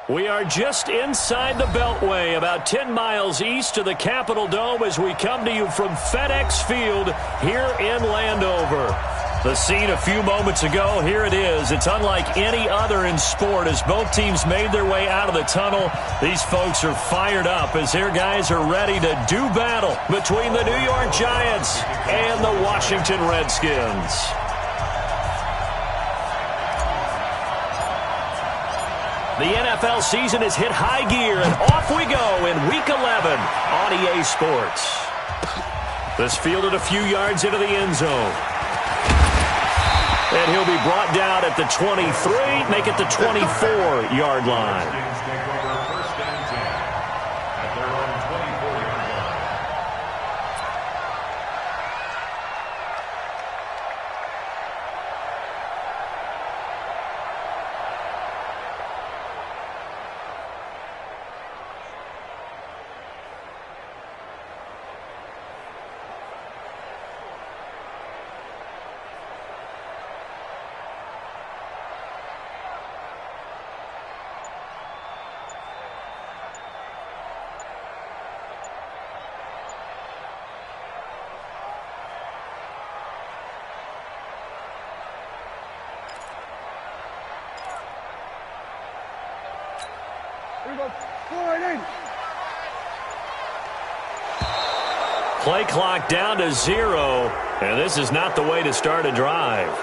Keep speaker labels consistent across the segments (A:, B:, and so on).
A: We are just inside the Beltway, about 10 miles east of the Capitol Dome as we come to you from FedEx Field here in Landover. The scene a few moments ago, here it is. It's unlike any other in sport as both teams made their way out of the tunnel. These folks are fired up as their guys are ready to do battle between the New York Giants and the Washington Redskins. The NFL season has hit high gear, and off we go in Week 11 on EA Sports. This fielded a few yards into the end zone. And he'll be brought down at the 23, make it the 24-yard line. Play clock down to 0, and this is not the way to start a drive.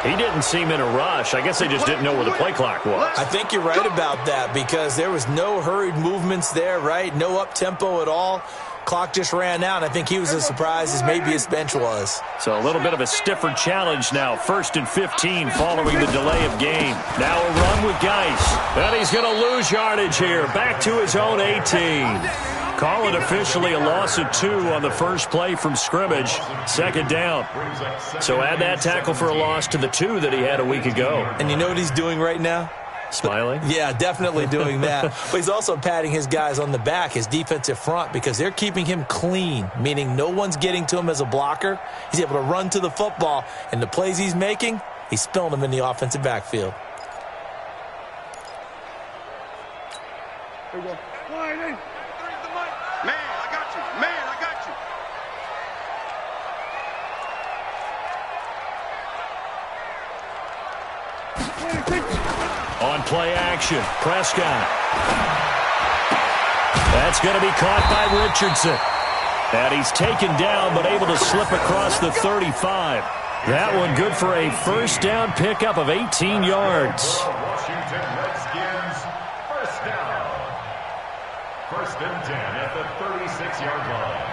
A: He didn't seem in a rush. I guess they just didn't know where the play clock was.
B: I think you're right about that because there was no hurried movements there, right? No up-tempo at all. Clock just ran out. I think he was as surprised as maybe his bench was.
A: So a little bit of a stiffer challenge now. 1st and 15 following the delay of game. Now a run with Geis. And he's going to lose yardage here. Back to his own 18. Call it officially a loss of 2 on the first play from scrimmage. 2nd down. So add that tackle for a loss to the 2 that he had a week ago.
B: And you know what he's doing right now?
A: Smiling?
B: Yeah, definitely doing that. But he's also patting his guys on the back, his defensive front, because they're keeping him clean, meaning no one's getting to him as a blocker. He's able to run to the football, and the plays he's making, he's spilling them in the offensive backfield.
C: Here we go. Man, I got you. Man, I got you.
A: On play action, Prescott. That's going to be caught by Richardson. And he's taken down but able to slip across the 35. That one good for a first down pickup of 18 yards.
D: Washington Redskins, first down. 1st and 10 at the 36-yard line.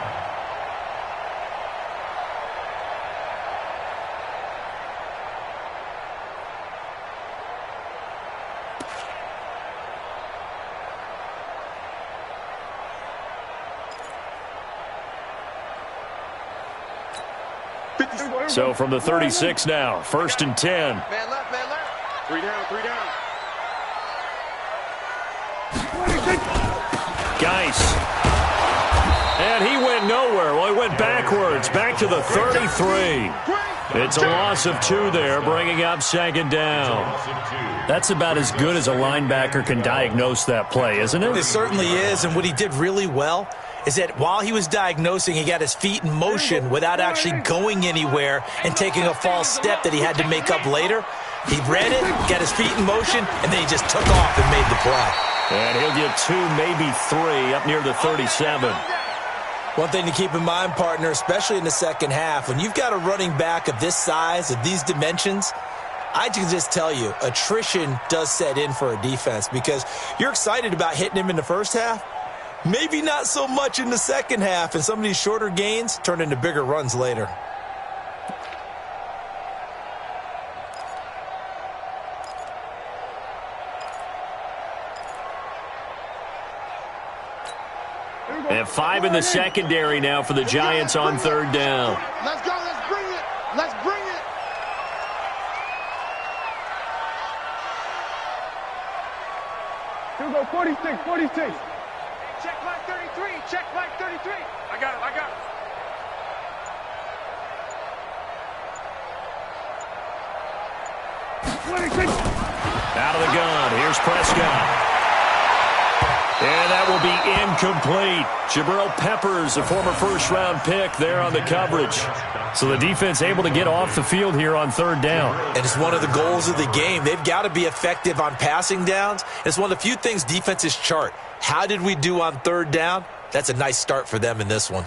A: So from the 36 now, 1st and 10.
C: Man left, man left. 3 down, 3 down.
A: Geis. And he went nowhere. Well, he went backwards, back to the 33. It's a loss of 2 there, bringing up 2nd down. That's about as good as a linebacker can diagnose that play, isn't it?
B: It certainly is, and what he did really well is that while he was diagnosing, he got his feet in motion without actually going anywhere and taking a false step that he had to make up later. He read it, got his feet in motion, and then he just took off and made the play.
A: And he'll get 2, maybe 3 up near the 37.
B: One thing to keep in mind, partner, especially in the second half, when you've got a running back of this size, of these dimensions, I can just tell you, attrition does set in for a defense because you're excited about hitting him in the first half. Maybe not so much in the second half, and some of these shorter gains turn into bigger runs later.
A: And 5 in the secondary now for the Giants on 3rd down.
C: Let's go. Let's bring it. Let's bring it. Here we go. 46, 46. Check flag 33. Check flag 33. I got it. I got it. 26.
A: Out of the gun, here's Prescott. And that will be incomplete. Jabril Peppers, a former first-round pick, there on the coverage. So the defense able to get off the field here on third down.
B: And it's one of the goals of the game. They've got to be effective on passing downs. It's one of the few things defenses chart. How did we do on third down? That's a nice start for them in this one.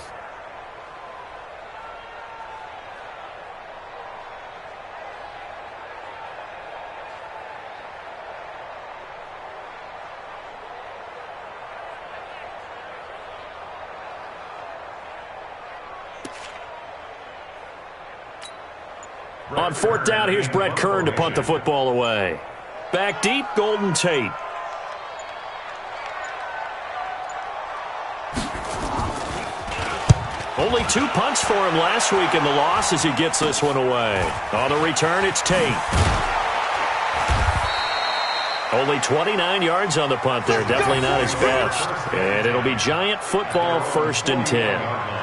A: On fourth down, here's Brett Kern to punt the football away. Back deep, Golden Tate. Only 2 punts for him last week in the loss as he gets this one away. On the return, it's Tate. Only 29 yards on the punt there. Definitely not his best. And it'll be Giant football, 1st and 10.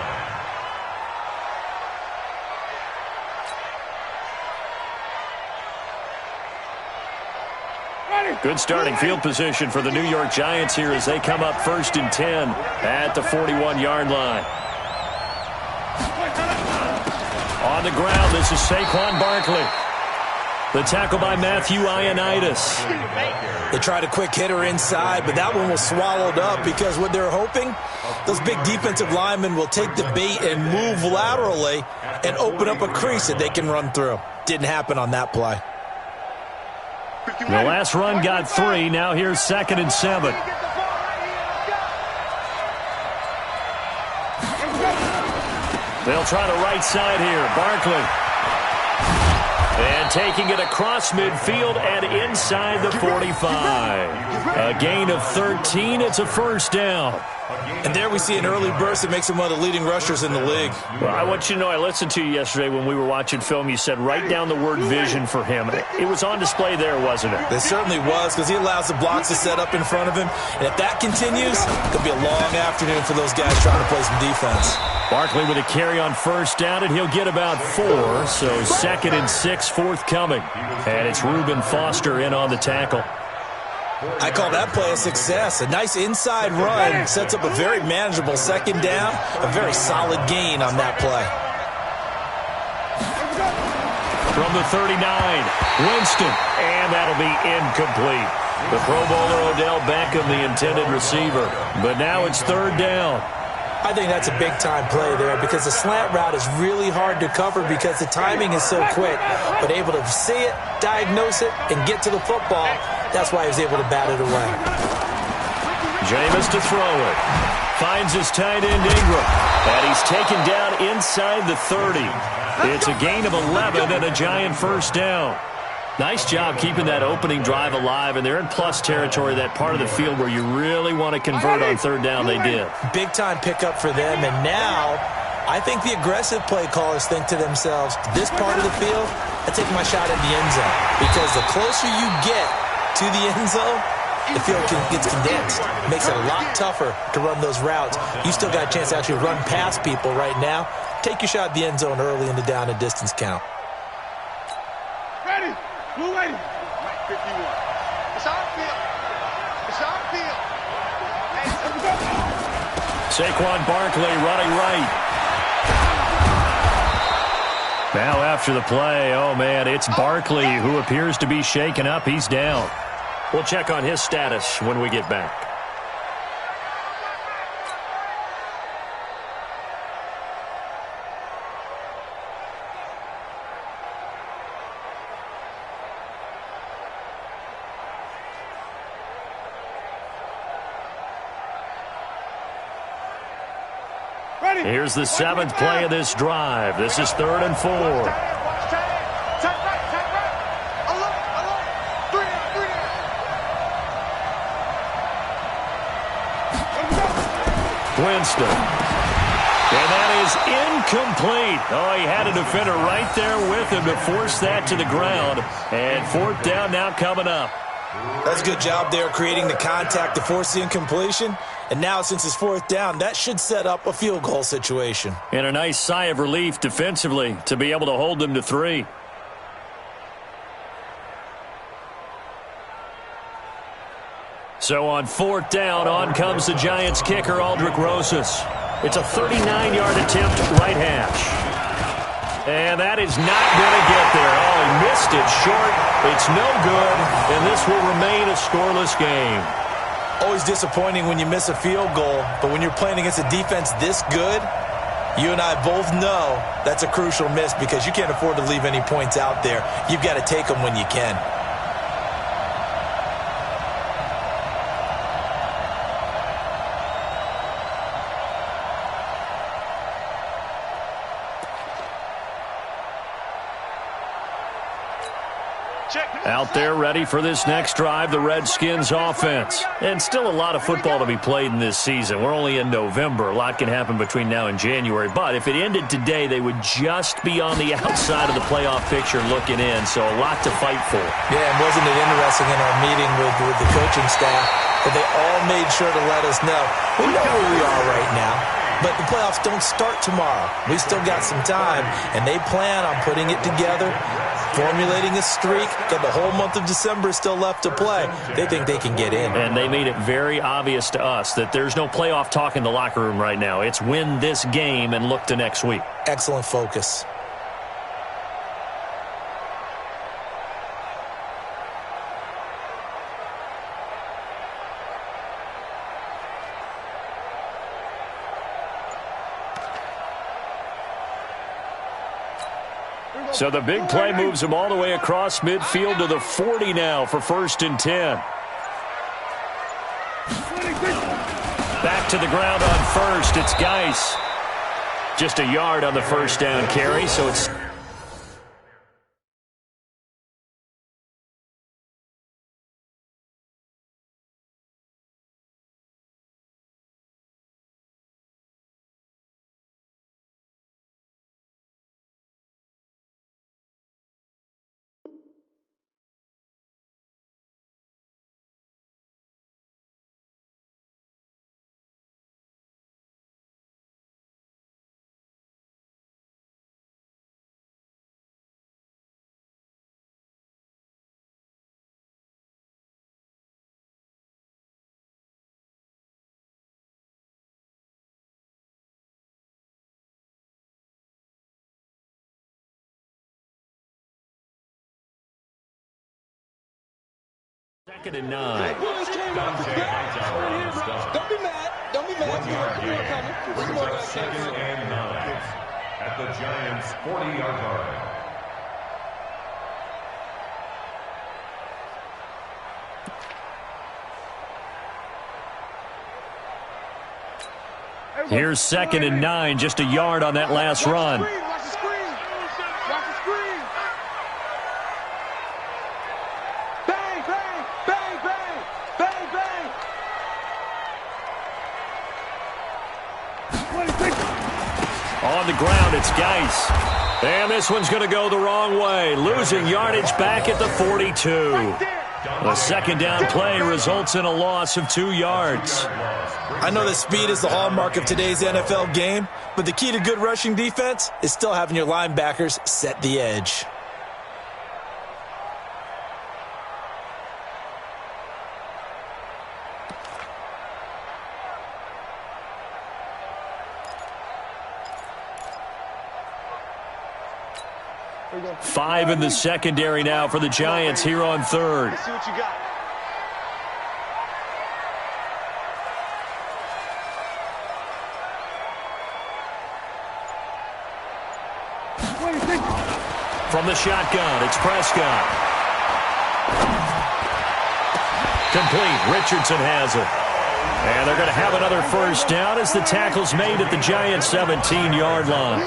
A: Good starting field position for the New York Giants here as they come up 1st and 10 at the 41-yard line. On the ground, this is Saquon Barkley. The tackle by Matthew Ioannidis.
B: They tried a quick hitter inside, but that one was swallowed up because what they're hoping, those big defensive linemen will take the bait and move laterally and open up a crease that they can run through. Didn't happen on that play.
A: The last run got 3. Now here's 2nd and 7. They'll try the right side here. Barkley. And taking it across midfield and inside the 45. A gain of 13. It's a 1st down.
B: And there we see an early burst that makes him one of the leading rushers in the league.
A: Well, I want you to know, I listened to you yesterday when we were watching film. You said write down the word vision for him. It was on display there, wasn't it?
B: It certainly was, because he allows the blocks to set up in front of him. And if that continues, it'll be a long afternoon for those guys trying to play some defense.
A: Barkley with a carry on 1st down, and he'll get about 4. So 2nd and 6 forthcoming. And it's Reuben Foster in on the tackle.
B: I call that play a success. A nice inside run sets up a very manageable 2nd down. A very solid gain on that play.
A: From the 39, Winston, and that'll be incomplete. The Pro Bowler Odell Beckham, the intended receiver. But now it's 3rd down.
B: I think that's a big-time play there because the slant route is really hard to cover because the timing is so quick. But able to see it, diagnose it, and get to the football, that's why he was able to bat it away.
A: Jameis to throw it. Finds his tight end Ingram. And he's taken down inside the 30. It's a gain of 11 and a Giant 1st down. Nice job keeping that opening drive alive, and they're in plus territory, that part of the field where you really want to convert on 3rd down. They did.
B: Big-time pickup for them, and now I think the aggressive play callers think to themselves, this part of the field, I take my shot at the end zone, because the closer you get to the end zone, the field gets condensed. It makes it a lot tougher to run those routes. You still got a chance to actually run past people right now. Take your shot at the end zone early in the down and distance count.
C: Ready. Blue lady. 51. It's our field. It's our field.
A: Saquon Barkley running right. Now after the play, oh man, it's Barkley who appears to be shaken up. He's down. We'll check on his status when we get back. Here's the 7th play of this drive. This is 3rd and 4. Winston. And that is incomplete. Oh, he had a defender right there with him to force that to the ground. And 4th down now coming up.
B: That's a good job there creating the contact to force the incompletion. And now since it's 4th down, that should set up a field goal situation.
A: And a nice sigh of relief defensively to be able to hold them to 3. So on 4th down, on comes the Giants kicker, Aldrich Rosas. It's a 39-yard attempt, right hash. And that is not going to get there. Oh, he missed it short. It's no good, and this will remain a scoreless game.
B: Always disappointing when you miss a field goal, but when you're playing against a defense this good, you and I both know that's a crucial miss because you can't afford to leave any points out there. You've got to take them when you can.
A: Out there ready for this next drive, the Redskins offense. And still a lot of football to be played in this season. We're only in November. A lot can happen between now and January. But if it ended today, they would just be on the outside of the playoff picture looking in. So a lot to fight for.
B: Yeah, and wasn't it interesting in our meeting with the coaching staff that they all made sure to let us know, we know where we are right now. But the playoffs don't start tomorrow. We still got some time, and they plan on putting it together, formulating a streak. Got the whole month of December still left to play. They think they can get in.
A: And they made it very obvious to us that there's no playoff talk in the locker room right now. It's win this game and look to next week.
B: Excellent focus.
A: So the big play moves him all the way across midfield to the 40 now for 1st and 10. Back to the ground on 1st. It's Geis. Just a yard on the 1st down carry, so it's... Second and 9.
D: Don't be mad. Don't be mad.
C: 1 yard gain.
D: Brings
C: up
D: up
C: 2nd and 9 at the Giants' 40-yard line.
A: Here's 2nd and 9, just a yard on that last run.
C: Watch the screen. Watch the screen. Bang, bang, bang, bang, bang, bang.
A: On the ground, it's Geis. And this one's going to go the wrong way, losing yardage back at the 42. The 2nd down play results in a loss of 2 yards.
B: I know that speed is the hallmark of today's NFL game, but the key to good rushing defense is still having your linebackers set the edge.
A: Five in the secondary now for the Giants here on 3rd.
C: Let's see what you got.
A: From the shotgun, it's Prescott. Complete. Richardson has it. And they're going to have another 1st down as the tackle's made at the Giants' 17-yard line.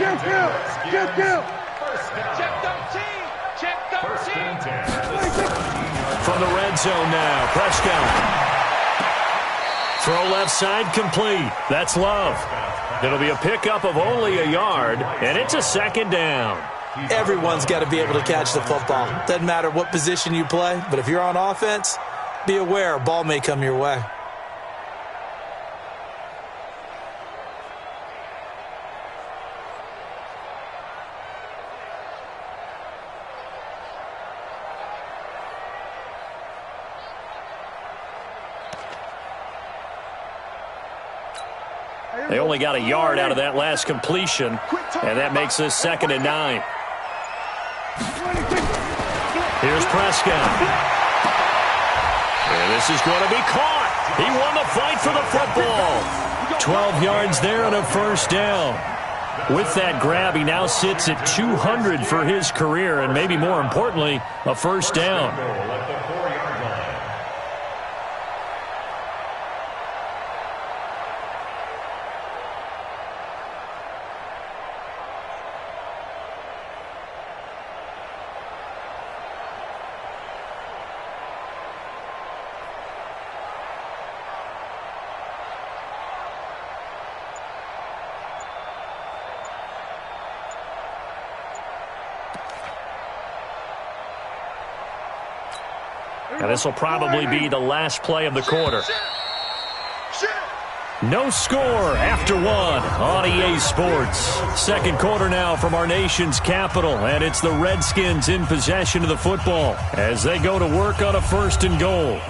C: Kill.
A: From the red zone now, Prescott. Throw left side complete. That's Love. It'll be a pickup of only a yard, and it's a 2nd down.
B: Everyone's got to be able to catch the football. Doesn't matter what position you play, but if you're on offense, be aware a ball may come your way.
A: They only got a yard out of that last completion, and that makes this 2nd and 9. Here's Prescott. And this is going to be caught. He won the fight for the football. 12 yards there and a 1st down. With that grab, he now sits at 200 for his career, and maybe more importantly, a 1st down. And this will probably be the last play of the quarter. No score after 1 on EA Sports. 2nd quarter now from our nation's capital, and it's the Redskins in possession of the football as they go to work on a 1st and goal.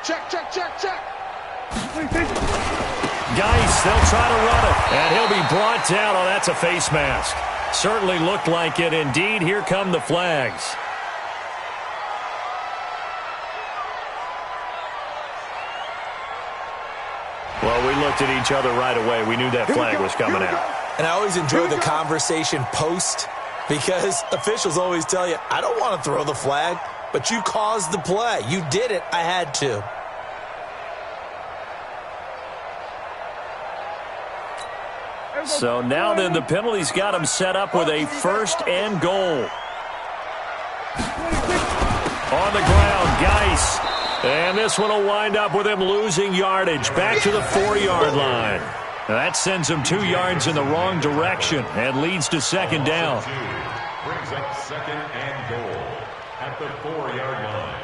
C: Check.
A: Geis, they'll try to run it, and he'll be brought down. Oh, that's a face mask. Certainly looked like it. Indeed, here come the flags. Well, we looked at each other right away. We knew that flag was coming out.
B: And I always enjoy the conversation post, because officials always tell you, I don't want to throw the flag, but you caused the play. You did it. I had to.
A: So now then, the penalty's got him set up with a 1st and goal. On the ground, Geis. And this one will wind up with him losing yardage back to the 4-yard line. Now that sends him 2 yards in the wrong direction and leads to 2nd down.
D: Brings up 2nd and goal at the 4-yard line.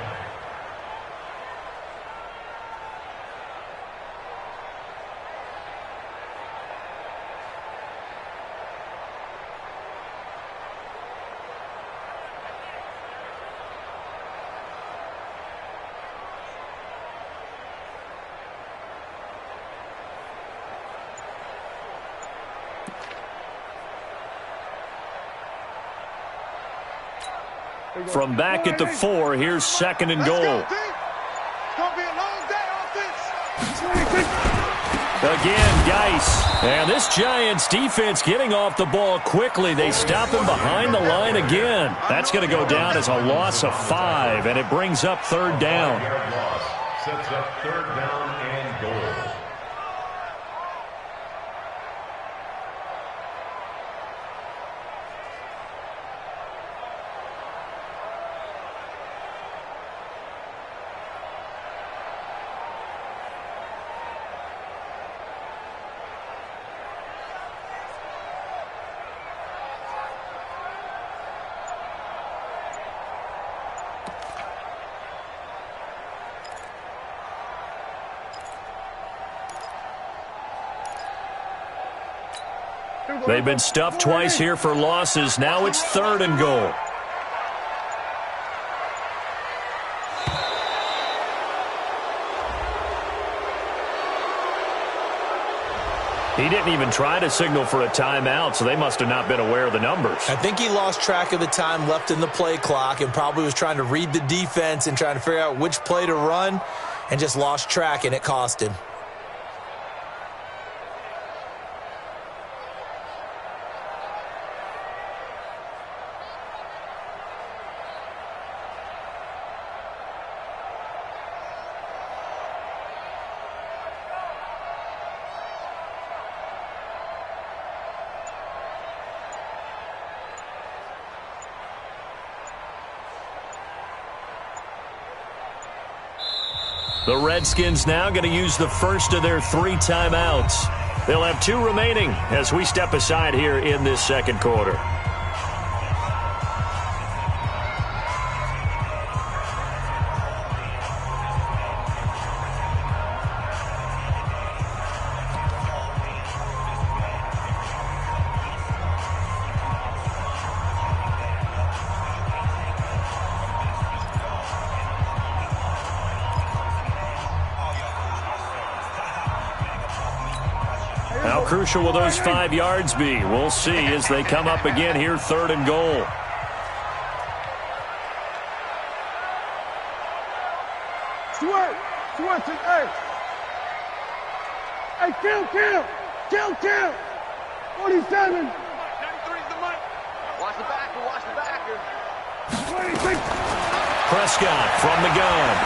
A: From back at the 4, here's 2nd and goal. Again, Geis. And this Giants defense getting off the ball quickly. They stop him behind the line again. That's going to go down as a loss of 5, and it brings up 3rd down.
D: Sets up 3rd down and goal.
A: They've been stuffed twice here for losses. Now it's 3rd and goal. He didn't even try to signal for a timeout, so they must have not been aware of the numbers.
B: I think he lost track of the time left in the play clock and probably was trying to read the defense and trying to figure out which play to run and just lost track, and it cost him.
A: The Redskins now going to use the first of their 3 timeouts. They'll have 2 remaining as we step aside here in this 2nd quarter. crucial will those 5 yards be? We'll see as they come up again here, 3rd and goal.
C: Stuart, hey. Hey, kill. 47. 93's the money. Watch the backer. 26.
A: Prescott from the gun.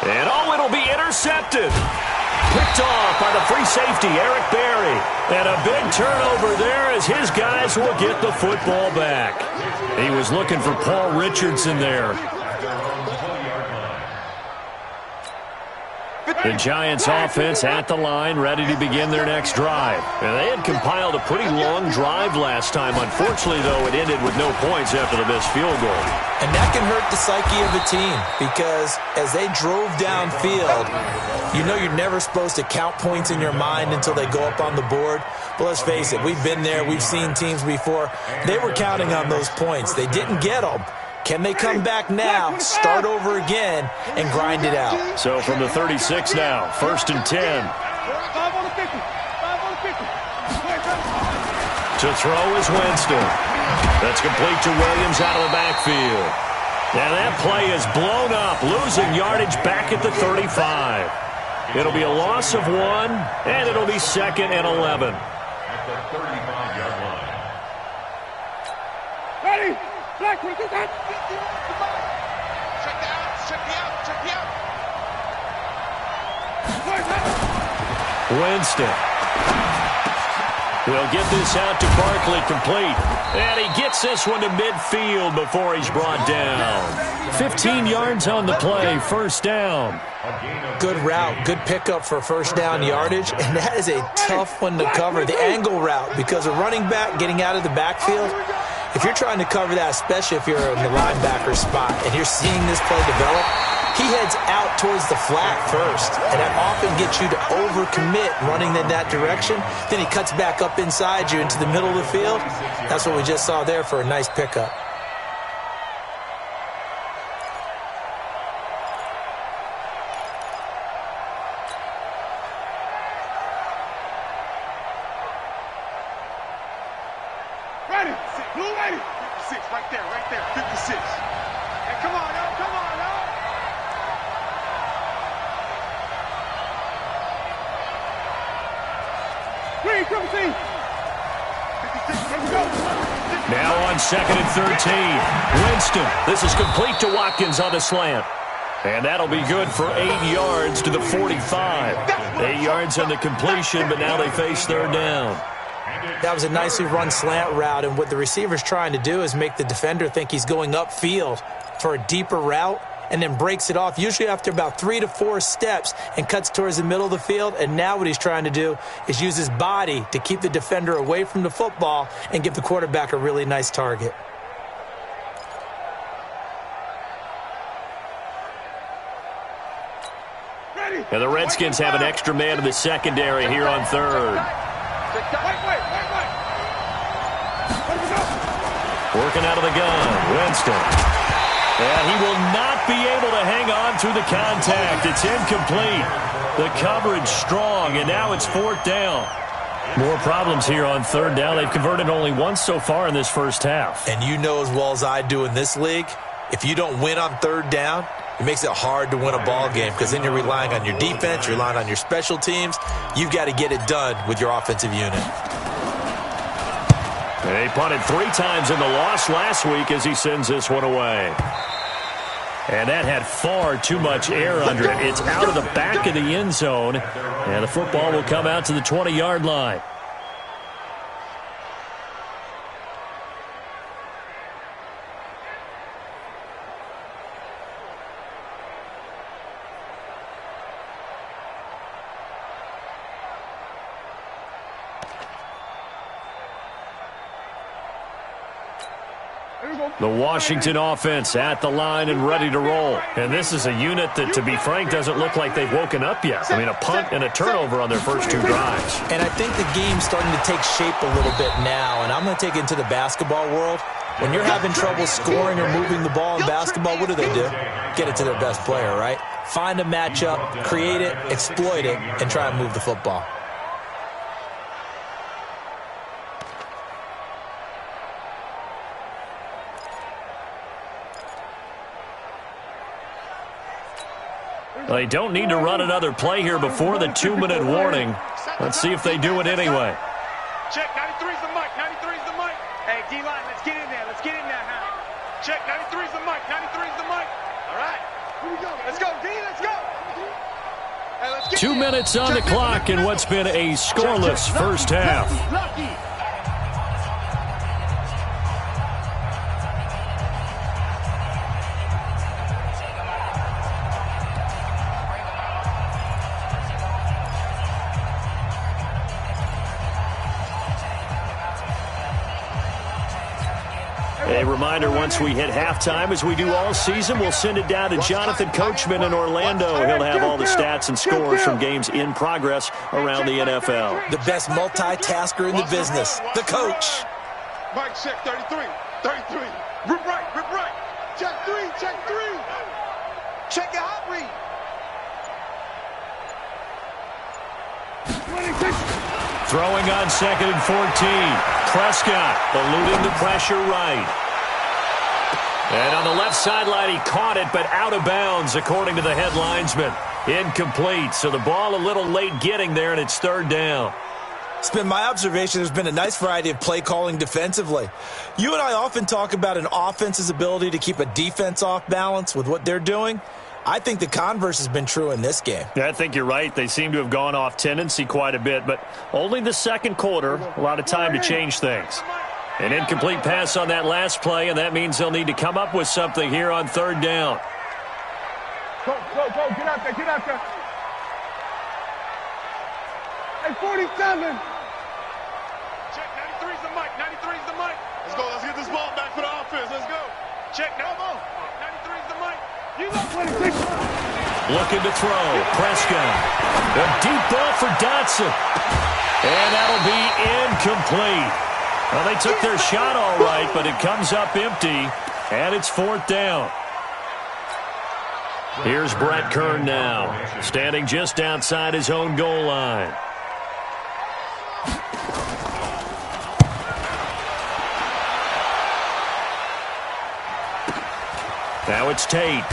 A: And it'll be intercepted. Picked off by the free safety, Eric Berry. And a big turnover there as his guys will get the football back. He was looking for Paul Richardson there. The Giants offense at the line, ready to begin their next drive. And they had compiled a pretty long drive last time. Unfortunately, though, it ended with no points after the missed field goal.
B: And that can hurt the psyche of a team because as they drove downfield, you know you're never supposed to count points in your mind until they go up on the board. But let's face it, we've been there. We've seen teams before. They were counting on those points. They didn't get them. Can they come back now, start over again, and grind it out?
A: So from the 36 now, 1st and 10.
C: 5 on the 50.
A: To throw is Winston. That's complete to Williams out of the backfield. And that play is blown up, losing yardage back at the 35. It'll be a loss of 1, and it'll be 2nd and 11.
D: At the 35-yard line.
C: Ready? Black, we get that. Check the out.
A: Winston will get this out to Barkley, complete. And he gets this one to midfield before he's brought down. 15 yards on the play, 1st down.
B: Good route, good pickup for 1st down yardage, and that is a tough one to cover, the angle route, because a running back getting out of the backfield, if you're trying to cover that, especially if you're in the linebacker spot and you're seeing this play develop, he heads out towards the flat first, and that often gets you to overcommit running in that direction. Then he cuts back up inside you into the middle of the field. That's what we just saw there for a nice pickup.
C: Ready? Blue ready? 56, right there, 56. Hey, come on, now. Green, come see. 56, here we go.
A: Now on 2nd and 13. Winston, this is complete to Watkins on the slant. And that'll be good for 8 yards to the 45. 8 yards on the completion, but now they face 3rd down.
B: That was a nicely run slant route, and what the receiver's trying to do is make the defender think he's going upfield for a deeper route and then breaks it off, usually after about 3 to 4 steps, and cuts towards the middle of the field. And now what he's trying to do is use his body to keep the defender away from the football and give the quarterback a really nice target.
A: And the Redskins have an extra man in the secondary here on 3rd. Working out of the gun, Winston. And he will not be able to hang on through the contact. It's incomplete. The coverage strong, and now it's 4th down. More problems here on 3rd down. They've converted only once so far in this first half.
B: And you know as well as I do in this league, if you don't win on 3rd down, it makes it hard to win a ball game because then you're relying on your defense, you're relying on your special teams. You've got to get it done with your offensive unit.
A: They punted 3 times in the loss last week as he sends this one away. And that had far too much air under it. It's out of the back of the end zone, and the football will come out to the 20-yard line. The Washington offense at the line and ready to roll. And this is a unit that, to be frank, doesn't look like they've woken up yet. I mean, a punt and a turnover on their first 2 drives.
B: And I think the game's starting to take shape a little bit now. And I'm going to take it into the basketball world. When you're having trouble scoring or moving the ball in basketball, what do? Get it to their best player, right? Find a matchup, create it, exploit it, and try and move the football.
A: They don't need to run another play here before the 2-minute warning. Let's see if they do it anyway.
C: Check, 93's the mic, 93's the mic. Hey, D-line, let's get in there, huh? Check, 93's the mic, 93's the mic. All right, here we go. Let's go, D, let's go. Hey, let's get
A: 2 minutes on the clock in what's been a scoreless first half. A reminder, once we hit halftime, as we do all season, we'll send it down to Jonathan Coachman in Orlando. He'll have all the stats and scores from games in progress around the NFL.
B: The best multitasker in the business, the coach.
C: Mike, check, 33, 33. Rip right. Check three. Check your hot read. 26.
A: Throwing on 2nd and 14. Prescott eluding the pressure right. And on the left sideline, he caught it, but out of bounds, according to the head linesman. Incomplete, so the ball a little late getting there, and it's 3rd down.
B: It's been my observation there's been a nice variety of play calling defensively. You and I often talk about an offense's ability to keep a defense off balance with what they're doing. I think the converse has been true in this game.
A: Yeah, I think you're right. They seem to have gone off tendency quite a bit, but only the second quarter, a lot of time to change things. An incomplete pass on that last play, and that means they'll need to come up with something here on 3rd down.
C: Go, get out there. Hey, 47. Check, 93's the mic, Let's go, let's get this ball back for the offense, let's go. Check, no more. 93's the mic. You know 26.
A: Looking to throw, Prescott. A deep ball for Dotson. And that'll be incomplete. Well, they took their shot all right, but it comes up empty, and it's 4th down. Here's Brett Kern now, standing just outside his own goal line. Now it's Tate.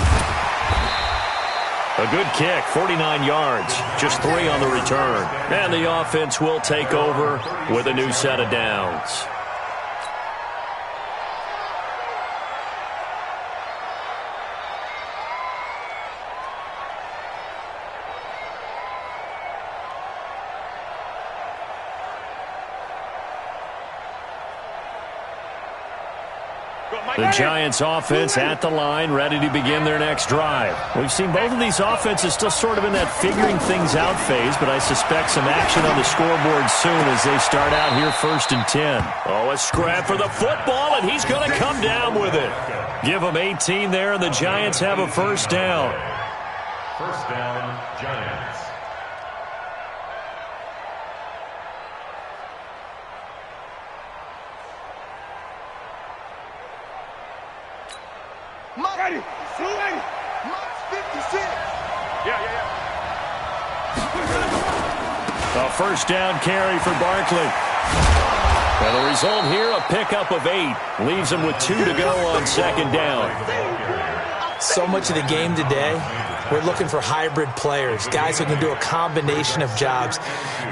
A: A good kick, 49 yards, just 3 on the return. And the offense will take over with a new set of downs. The Giants offense at the line, ready to begin their next drive. We've seen both of these offenses still sort of in that figuring things out phase, but I suspect some action on the scoreboard soon as they start out here 1st and 10. Oh, a scrap for the football, and he's going to come down with it. Give them 18 there, and the Giants have a 1st down.
D: 1st down, Giants.
C: Ready. 56. Yeah.
A: A 1st down carry for Barkley. And the result here, a pickup of 8. Leaves him with 2 to go on 2nd down.
B: So much of the game today, we're looking for hybrid players, guys who can do a combination of jobs.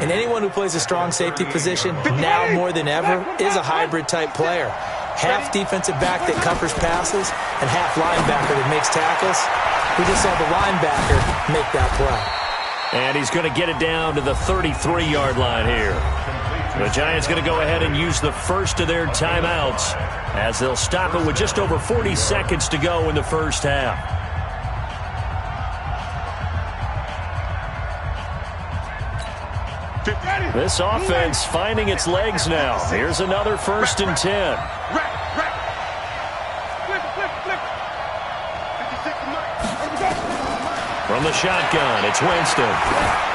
B: And anyone who plays a strong safety position, now more than ever, is a hybrid-type player. Half defensive back that covers passes and half linebacker that makes tackles. We just saw the linebacker make that play.
A: And he's going to get it down to the 33-yard line here. The Giants going to go ahead and use the first of their timeouts as they'll stop it with just over 40 seconds to go in the first half. This offense finding its legs now. Here's another 1st and 10. From the shotgun, it's Winston.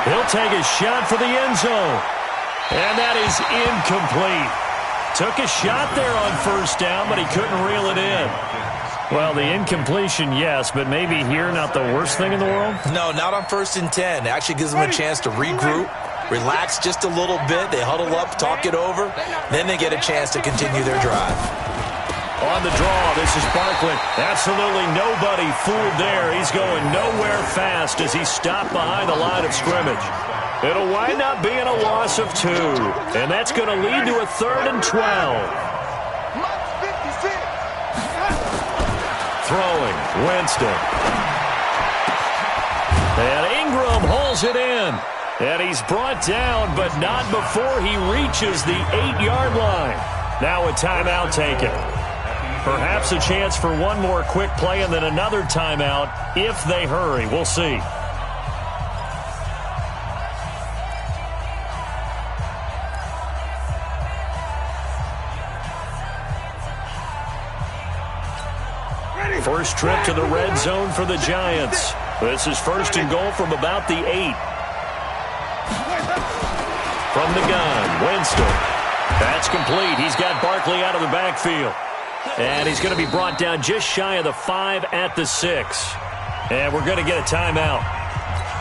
A: He'll take his shot for the end zone. And that is incomplete. Took a shot there on first down, but he couldn't reel it in. Well, the incompletion, yes, but maybe here not the worst thing in the world?
B: No, not on 1st and 10. It actually gives them a chance to regroup, relax just a little bit. They huddle up, talk it over. Then they get a chance to continue their drive.
A: On the draw, this is Barkley. Absolutely nobody fooled there. He's going nowhere fast as he's stopped behind the line of scrimmage. It'll wind up being a loss of 2, and that's going to lead to a 3rd and 12. Throwing, Winston. And Ingram holds it in. And he's brought down, but not before he reaches the 8-yard line. Now a timeout taken. Perhaps a chance for one more quick play and then another timeout if they hurry. We'll see. First trip to the red zone for the Giants. This is 1st and goal from about the 8. From the gun, Winston. That's complete. He's got Barkley out of the backfield. And he's going to be brought down just shy of the 5 at the 6. And we're going to get a timeout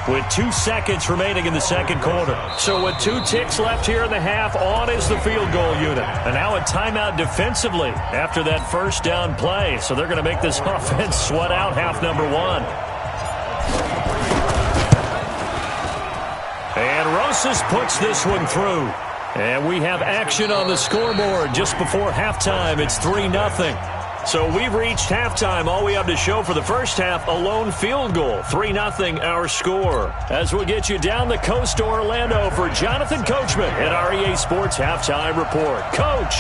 A: with 2 seconds remaining in the second quarter. So with 2 ticks left here in the half, on is the field goal unit. And now a timeout defensively after that first down play. So they're going to make this offense sweat out half number 1. And Rosas puts this one through. And we have action on the scoreboard just before halftime. It's 3-0. So we've reached halftime. All we have to show for the first half, a lone field goal. 3-0 our score. As we'll get you down the coast to Orlando for Jonathan Coachman at REA Sports Halftime Report. Coach.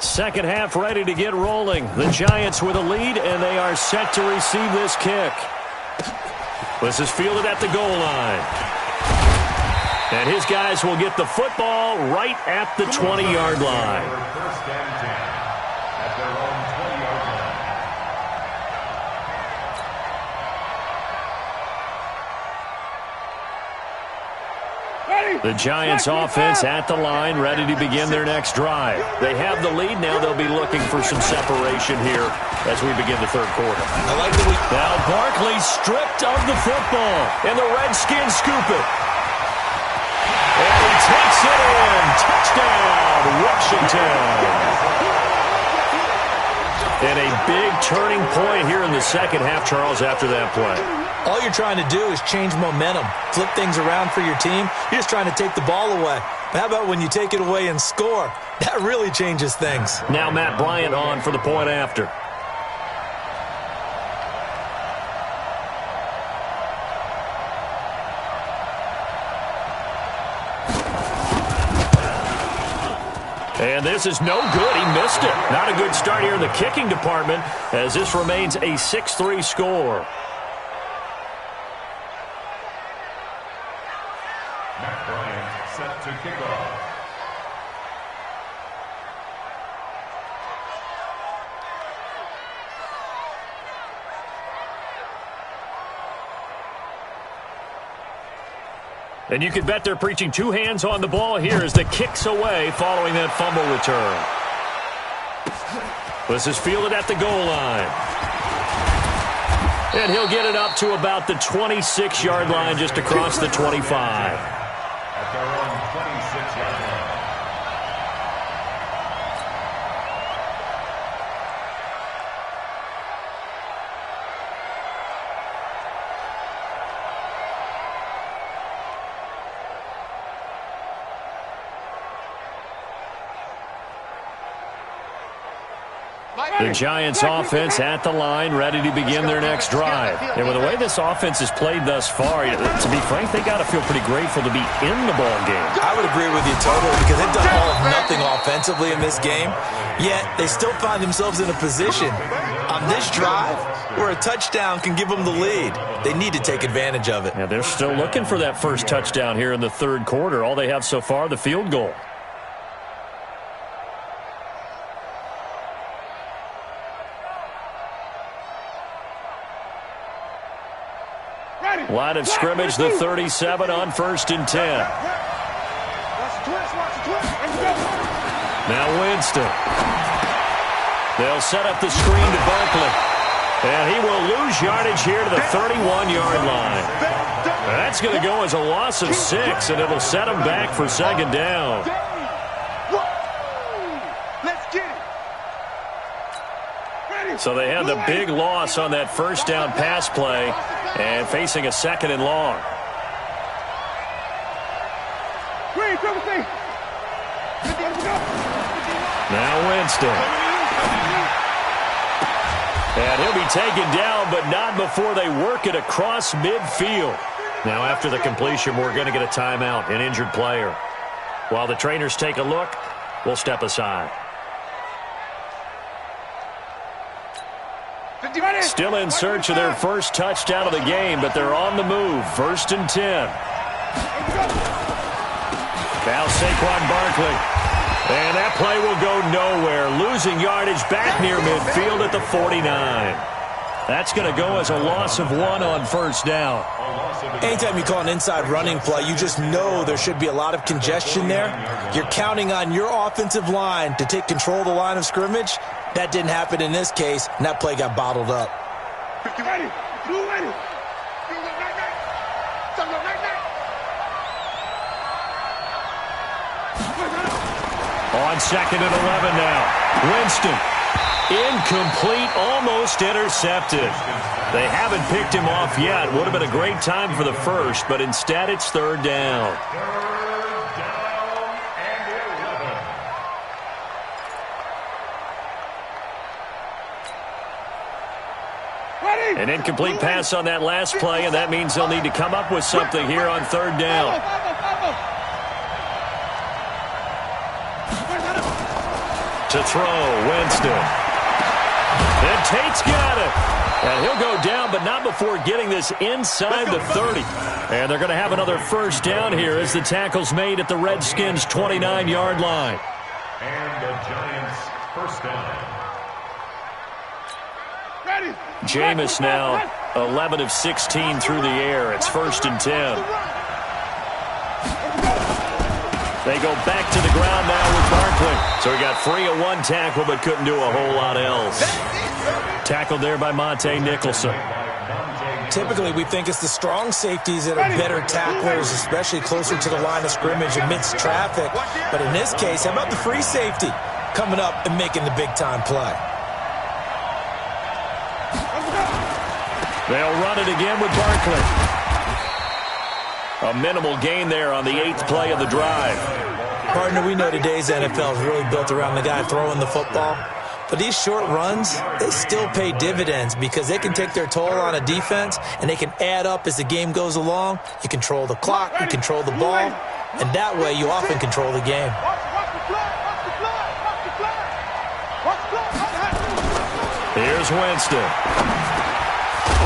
A: Second half ready to get rolling. The Giants with a lead, and they are set to receive this kick. This is fielded at the goal line. And his guys will get the football right at the 20-yard line.
D: First and 10 at their own 20-yard line.
A: The Giants offense at the line, ready to begin their next drive. They have the lead. Now they'll be looking for some separation here as we begin the third quarter. Now Barkley stripped of the football, and the Redskins scoop it. And he takes it in. Touchdown, Washington. And a big turning point here in the second half, Charles, after that play.
B: All you're trying to do is change momentum, flip things around for your team. You're just trying to take the ball away. But how about when you take it away and score? That really changes things.
A: Now Matt Bryant on for the point after. And this is no good. He missed it. Not a good start here in the kicking department as this remains a 6-3 score.
D: Matt Bryant set to kick off.
A: And you can bet they're preaching 2 hands on the ball here as the kick's away following that fumble return. This is fielded at the goal line. And he'll get it up to about the 26-yard line just across the 25.
D: At their own 26-yard line.
A: The Giants offense at the line, ready to begin their next drive. And with the way this offense has played thus far, to be frank, they got to feel pretty grateful to be in the ball game.
B: I would agree with you totally, because they've done all of nothing offensively in this game, yet they still find themselves in a position on this drive where a touchdown can give them the lead. They need to take advantage of it.
A: Yeah, they're still looking for that first touchdown here in the third quarter. All they have so far, the field goal. Line of scrimmage, the 37 on 1st and 10. Now Winston. They'll set up the screen to Barkley. And he will lose yardage here to the 31-yard line. That's going to go as a loss of 6, and it'll set him back for second down. So they had the big loss on that first down pass play and facing a 2nd and long. Now Winston. And he'll be taken down, but not before they work it across midfield. Now after the completion, we're going to get a timeout, an injured player. While the trainers take a look, we'll step aside. Still in search of their first touchdown of the game, but they're on the move. 1st and 10. Now Saquon Barkley. And that play will go nowhere. Losing yardage back near midfield at the 49. That's going to go as a loss of 1 on 1st down.
B: Anytime you call an inside running play, you just know there should be a lot of congestion there. You're counting on your offensive line to take control of the line of scrimmage. That didn't happen in this case, and that play got bottled up.
A: On 2nd and 11 now. Winston. Incomplete, almost intercepted. They haven't picked him off yet. Would have been a great time for the first, but instead it's 3rd down. An incomplete pass on that last play, and that means they'll need to come up with something here on 3rd down. To throw, Winston. And Tate's got it. And he'll go down, but not before getting this inside the 30. And they're going to have another 1st down here as the tackle's made at the Redskins' 29-yard line.
D: And the Giants' 1st down.
A: Jameis now 11 of 16 through the air. It's 1st and 10. They go back to the ground now with Barkley. So he got free of 1 tackle but couldn't do a whole lot else. Tackled there by Monte Nicholson.
B: Typically, we think it's the strong safeties that are better tacklers, especially closer to the line of scrimmage amidst traffic. But in this case, how about the free safety coming up and making the big-time play?
A: They'll run it again with Barkley. A minimal gain there on the 8th play of the drive.
B: Partner, we know today's NFL is really built around the guy throwing the football. But these short runs, they still pay dividends because they can take their toll on a defense and they can add up as the game goes along. You control the clock, you control the ball, and that way you often control the game.
A: Here's Winston.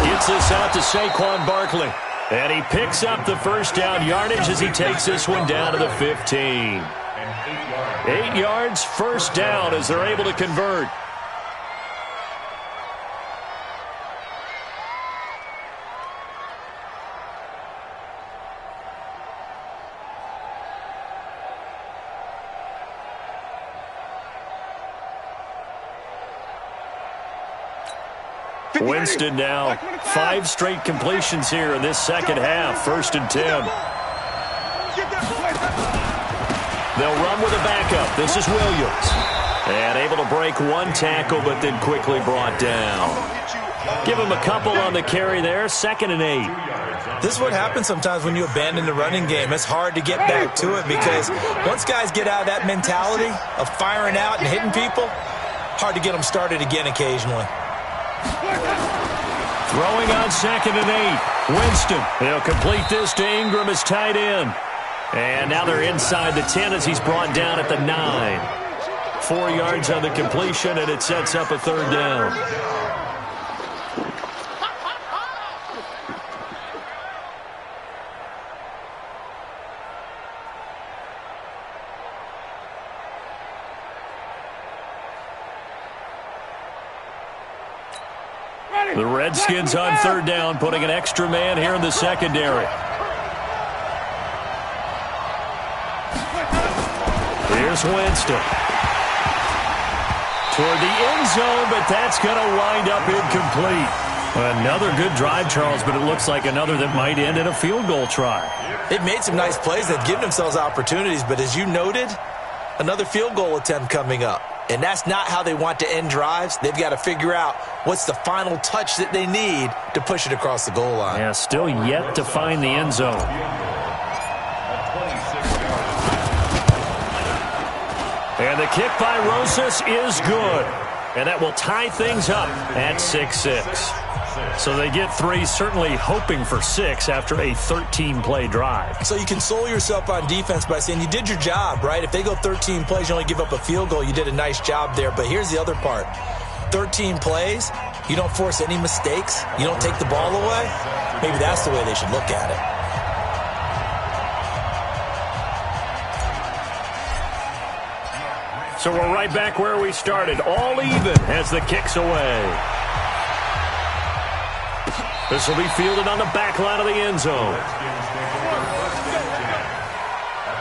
A: Gets this out to Saquon Barkley. And he picks up the 1st down yardage as he takes this one down to the 15. 8 yards, 1st down as they're able to convert. Winston now 5 straight completions here in this second half. 1st and 10. They'll run with a backup. This is Williams. And able to break 1 tackle, but then quickly brought down. Give him a couple on the carry there. 2nd and 8.
B: This is what happens sometimes when you abandon the running game. It's hard to get back to it because once guys get out of that mentality of firing out and hitting people, Hard to get them started again occasionally.
A: Throwing on 2nd and 8. Winston. He'll complete this to Ingram as tight end. And now they're inside the 10 as he's brought down at the 9. 4 yards on the completion, and it sets up a 3rd down. The Redskins on 3rd down, putting an extra man here in the secondary. Here's Winston. Toward the end zone, but that's going to wind up incomplete. Another good drive, Charles, but it looks like another that might end in a field goal try.
B: They've made some nice plays. They've given themselves opportunities, but as you noted, another field goal attempt coming up. And that's not how they want to end drives. They've got to figure out what's the final touch that they need to push it across the goal line.
A: Yeah, still yet to find the end zone. And the kick by Rosas is good. And that will tie things up at 6-6. So they get 3, certainly hoping for 6 after a 13-play drive.
B: So you console yourself on defense by saying you did your job, right? If they go 13 plays, you only give up a field goal, you did a nice job there. But here's the other part. 13 plays, you don't force any mistakes, you don't take the ball away. Maybe that's the way they should look at it.
A: So we're right back where we started, all even as the kick's away. This will be fielded on the back line of the end zone.
D: At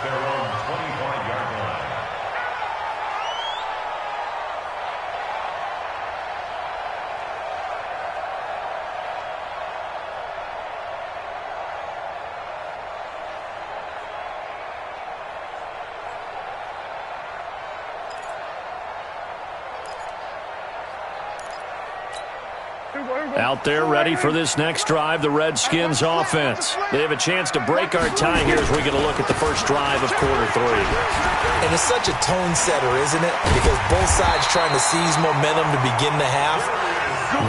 D: their own 25-yard line.
A: Out there ready for this next drive, the Redskins offense. They have a chance to break our tie here as we get a look at the first drive of quarter 3.
B: And it's such a tone setter, isn't it? Because both sides trying to seize momentum to begin the half.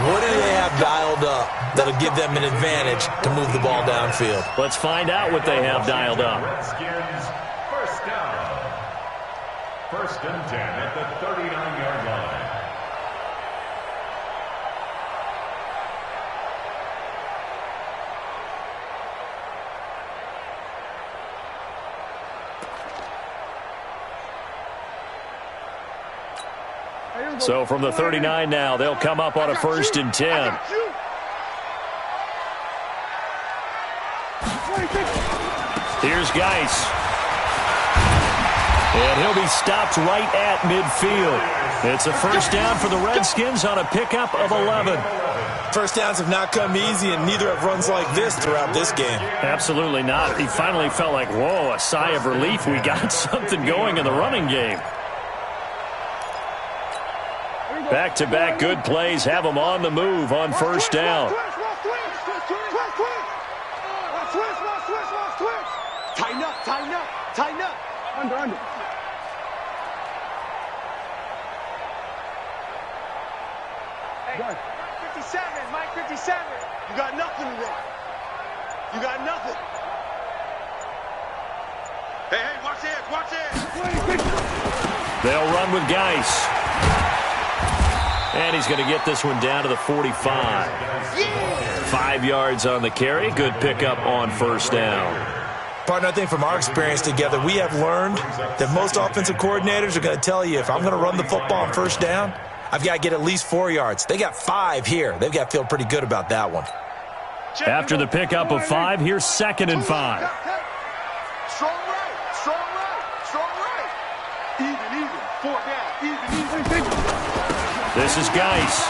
B: What do they have dialed up that'll give them an advantage to move the ball downfield?
A: Let's find out what they have dialed up.
D: Redskins, first down. 1st and 10 at the 39-yard line.
A: So from the 39 now, they'll come up on a 1st and 10. Here's Geis. And he'll be stopped right at midfield. It's a 1st down for the Redskins on a pickup of 11.
B: First downs have not come easy, and neither have runs like this throughout this game.
A: Absolutely not. He finally felt like, whoa, a sigh of relief. We got something going in the running game. Back-to-back good plays have them on the move on 1st down.
C: Tighten up, tighten up, tighten up. Under. Hey, Mike 57, Mike 57. You got nothing today. You got nothing. Hey, watch this, watch this.
A: They'll run with Geis. And he's going to get this one down to the 45. 5 yards on the carry. Good pickup on 1st down.
B: Partner, I think from our experience together, we have learned that most offensive coordinators are going to tell you, if I'm going to run the football on 1st down, I've got to get at least 4 yards. They got 5 here. They've got to feel pretty good about that one.
A: After the pickup of 5, here's 2nd and 5.
C: Strong right, strong right, strong right. Even, 4 down, even.
A: This is Geis.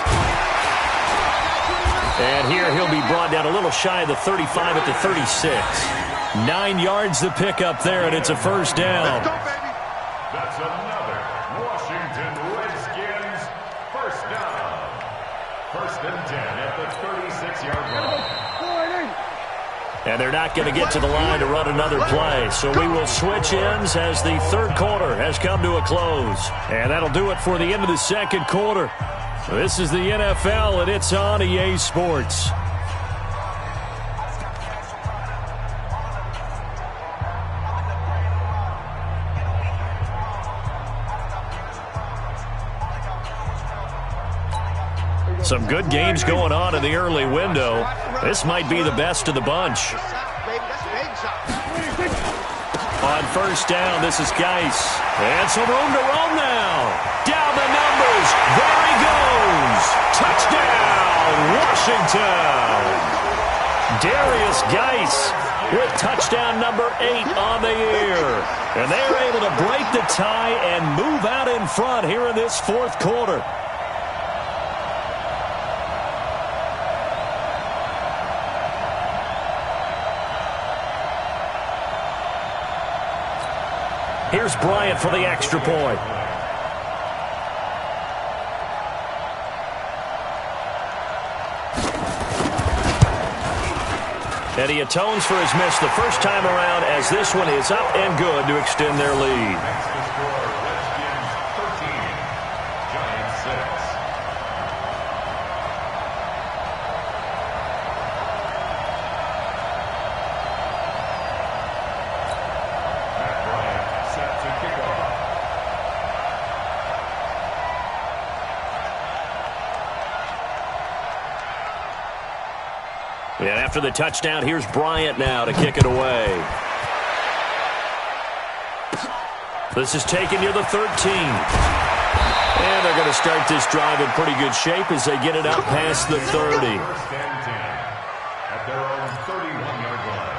A: And here he'll be brought down a little shy of the 35 at the 36. 9 yards the pickup there, and it's a 1st down.
D: That's another Washington Redskins 1st down. 1st and 10 at the 36-yard line.
A: And they're not going to get to the line to run another play. So we will switch ends as the third quarter has come to a close. And that'll do it for the end of the second quarter. This is the NFL, and it's on EA Sports. Some good games going on in the early window. This might be the best of the bunch. On first down, this is Geis. And some room to roam now. Down the numbers. There he goes. Touchdown, Washington. Darius Geis with touchdown number 8 on the year. And they're able to break the tie and move out in front here in this fourth quarter. Here's Bryant for the extra point. And he atones for his miss the first time around as this one is up and good to extend their lead.
D: Next to score, Redskins 13, Giants 6.
A: And after the touchdown, here's Bryant now to kick it away. This is taken near the 13. And they're going to start this drive in pretty good shape as they get it out past the 30.
D: First and 10 at their own 31-yard line.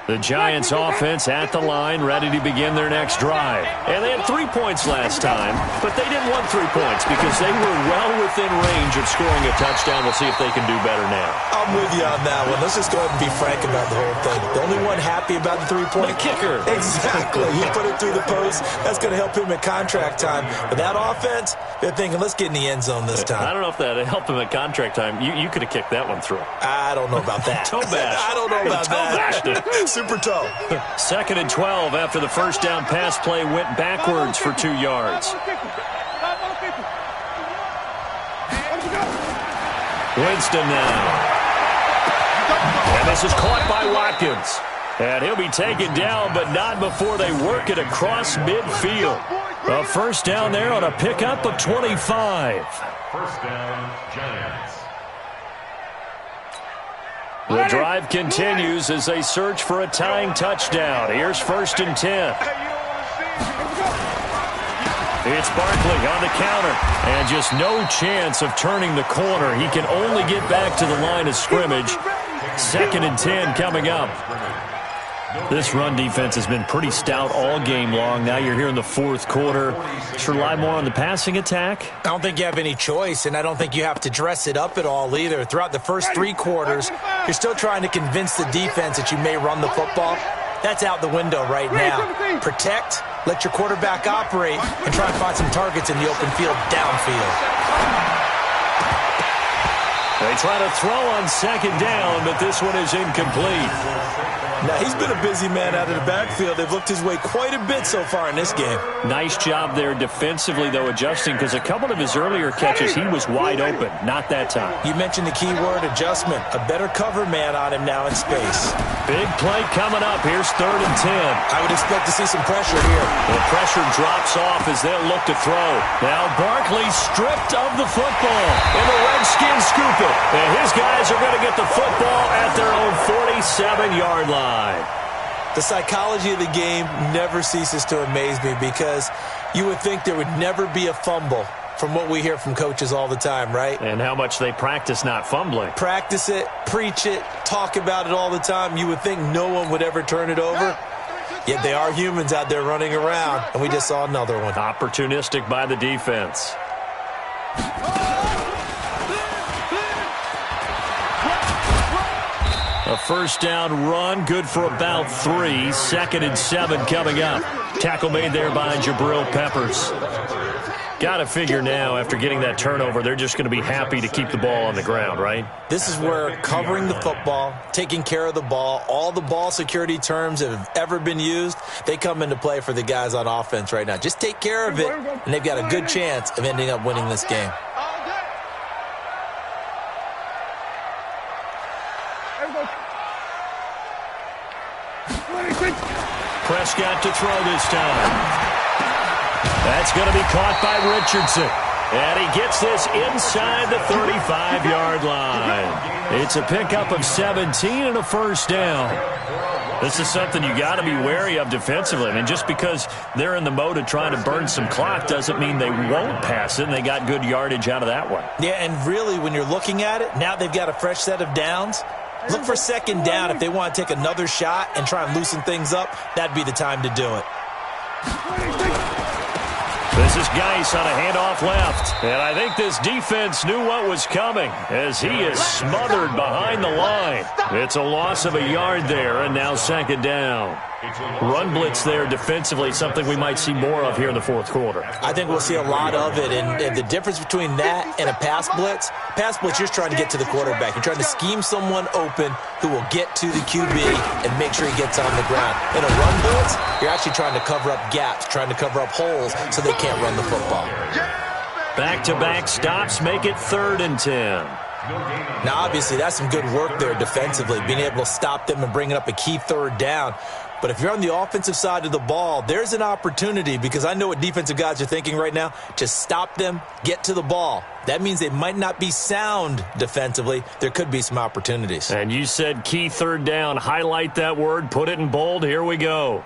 A: The Giants offense at the line, ready to begin their next drive. And they had 3 points last time, but they didn't want 3 points because they were well within range of scoring a touchdown. We'll see if they can do better now.
B: I'm with you on that one. Let's just go ahead and be frank about the whole thing. The only one happy about the 3-point
A: kicker.
B: Exactly. He put it through the post. That's going to help him at contract time. But that offense, they're thinking, let's get in the end zone this time.
A: I don't know if that helped him at contract time. You could have kicked that one through.
B: I don't know about that.
A: Toe bash.
B: I don't know about that. Super toe.
A: Second and 12 after the first down pass play went backwards for 2 yards. Winston now. And this is caught by Watkins. And he'll be taken down, but not before they work it across midfield. A first down there on a pickup of 25.
D: First down, Giants.
A: The drive continues as they search for a tying touchdown. Here's first and 10. It's Barkley on the counter. And just no chance of turning the corner. He can only get back to the line of scrimmage. Second and 10 coming up. This run defense has been pretty stout all game long. Now you're here in the fourth quarter. Just rely more on the passing attack?
B: I don't think you have any choice, and I don't think you have to dress it up at all either. Throughout the first 3 quarters, you're still trying to convince the defense that you may run the football. That's out the window right now. Protect, let your quarterback operate, and try and find some targets in the open field downfield.
A: They try to throw on second down, but this one is incomplete.
B: Now, he's been a busy man out of the backfield. They've looked his way quite a bit so far in this game.
A: Nice job there defensively, though, adjusting, because a couple of his earlier catches, he was wide open. Not that time.
B: You mentioned the key word, adjustment. A better cover man on him now in space.
A: Big play coming up. Here's third and 10.
B: I would expect to see some pressure here.
A: The pressure drops off as they'll look to throw. Now Barkley stripped of the football. And the Redskins scoop it. And his guys are going to get the football at their own 47-yard line.
B: The psychology of the game never ceases to amaze me because you would think there would never be a fumble from what we hear from coaches all the time, right?
A: And how much they practice not fumbling.
B: Practice it, preach it, talk about it all the time. You would think no one would ever turn it over. Yet they are humans out there running around, and we just saw another one.
A: Opportunistic by the defense. A first down run, good for about 3. 2nd and 7 coming up. Tackle made there by Jabril Peppers. Got to figure now, after getting that turnover, they're just going to be happy to keep the ball on the ground, right?
B: This is where covering the football, taking care of the ball, all the ball security terms that have ever been used, they come into play for the guys on offense right now. Just take care of it, and they've got a good chance of ending up winning this game.
A: Prescott to throw this time. That's going to be caught by Richardson. And he gets this inside the 35-yard line. It's a pickup of 17 and a first down. This is something you got to be wary of defensively. I mean, just because they're in the mode of trying to burn some clock doesn't mean they won't pass it, and they got good yardage out of that one.
B: Yeah, and really, when you're looking at it, now they've got a fresh set of downs. Look for 2nd down. If they want to take another shot and try and loosen things up, that'd be the time to do it.
A: This is Geis on a handoff left. And I think this defense knew what was coming as he is smothered behind the line. It's a loss of a yard there, and now 2nd down. Run blitz there defensively, something we might see more of here in the 4th quarter.
B: I think we'll see a lot of it, and the difference between that and a pass blitz, you're just trying to get to the quarterback. You're trying to scheme someone open who will get to the QB and make sure he gets on the ground. In a run blitz, you're actually trying to cover up gaps, trying to cover up holes so they can't run the football.
A: Back-to-back stops make it 3rd and 10.
B: Now, obviously, that's some good work there defensively, being able to stop them and bringing up a key 3rd down. But if you're on the offensive side of the ball, there's an opportunity, because I know what defensive guys are thinking right now. Just stop them, get to the ball. That means they might not be sound defensively. There could be some opportunities.
A: And you said key 3rd down. Highlight that word. Put it in bold. Here we go.